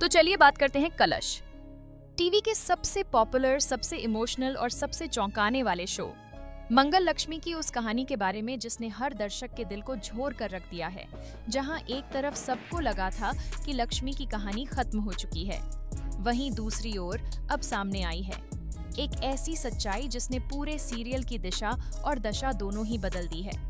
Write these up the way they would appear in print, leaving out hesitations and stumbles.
तो चलिए बात करते हैं कलश, टीवी के सबसे पॉपुलर, सबसे इमोशनल और सबसे चौंकाने वाले शो मंगल लक्ष्मी की उस कहानी के बारे में जिसने हर दर्शक के दिल को झोर कर रख दिया है। जहां एक तरफ सबको लगा था कि लक्ष्मी की कहानी खत्म हो चुकी है, वहीं दूसरी ओर अब सामने आई है एक ऐसी सच्चाई जिसने पूरे सीरियल की दिशा और दशा दोनों ही बदल दी है।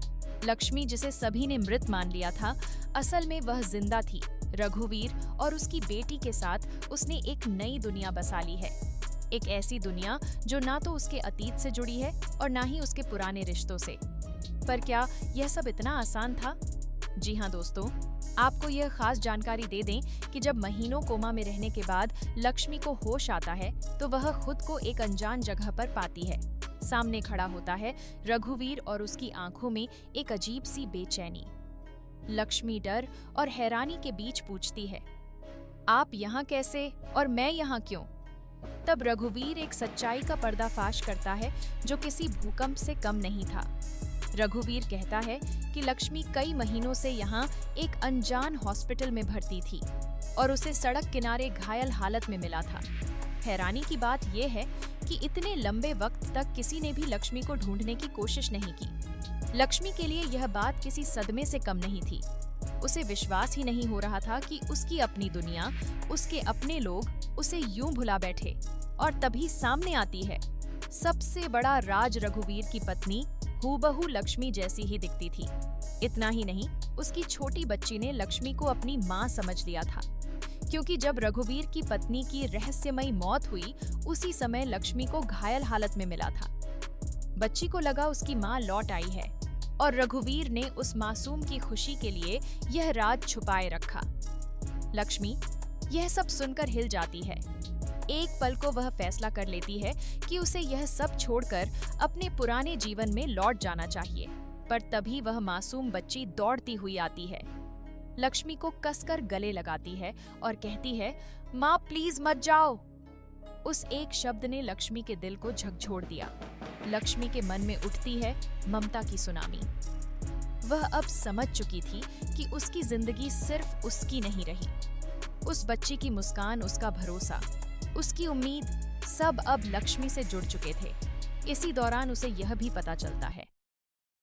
लक्ष्मी, जिसे सभी ने मृत मान लिया था, असल में वह जिंदा थी। रघुवीर और उसकी बेटी के साथ उसने एक नई दुनिया बसा ली है, एक ऐसी दुनिया जो ना तो उसके अतीत से जुड़ी है और ना ही उसके पुराने रिश्तों से। पर क्या यह सब इतना आसान था? जी हाँ दोस्तों, आपको यह खास जानकारी दे दें कि जब महीनों कोमा में रहने के बाद लक्ष्मी को होश आता है तो वह खुद को एक अनजान जगह पर पाती है। सामने खड़ा होता है रघुवीर और उसकी आंखों में एक अजीब सी बेचैनी। लक्ष्मी डर और हैरानी के बीच पूछती है, आप यहाँ कैसे और मैं यहाँ क्यों? तब रघुवीर एक सच्चाई का पर्दाफाश करता है जो किसी भूकंप से कम नहीं था। रघुवीर कहता है कि लक्ष्मी कई महीनों से यहाँ एक अनजान हॉस्पिटल में भर्ती थी और उसे सड़क किनारे घायल हालत में मिला था। हैरानी की बात यह है कि इतने लंबे वक्त तक किसी ने भी लक्ष्मी को ढूंढने की कोशिश नहीं की। लक्ष्मी के लिए यह बात किसी सदमे से कम नहीं थी। उसे विश्वास ही नहीं हो रहा था कि उसकी अपनी दुनिया, उसके अपने लोग उसे यूं भुला बैठे। और तभी सामने आती है सबसे बड़ा राज। रघुवीर की पत्नी हूबहू लक्ष्मी जैसी ही दिखती थी। इतना ही नहीं, उसकी छोटी बच्ची ने लक्ष्मी को अपनी माँ समझ लिया था, क्योंकि जब रघुवीर की पत्नी की रहस्यमयी मौत हुई उसी समय लक्ष्मी को घायल हालत में मिला था। बच्ची को लगा उसकी माँ लौट आई है और रघुवीर ने उस मासूम की खुशी के लिए यह राज छुपाए रखा। लक्ष्मी यह सब सुनकर हिल जाती है। एक पल को वह फैसला कर लेती है कि उसे यह सब छोड़कर अपने पुराने जीवन में लौट जाना चाहिए। पर तभी वह मासूम बच्ची दौड़ती हुई आती है, लक्ष्मी को कसकर गले लगाती है और कहती है, माँ प्लीज मत जाओ। उस एक शब्द ने लक्ष्मी के दिल को झकझोर दिया। लक्ष्मी के मन में उठती है ममता की सुनामी। वह अब समझ चुकी थी कि उसकी जिंदगी सिर्फ उसकी नहीं रही। उस बच्ची की मुस्कान, उसका भरोसा, उसकी उम्मीद, सब अब लक्ष्मी से जुड़ चुके थे। इसी दौरान उसे यह भी पता चलता है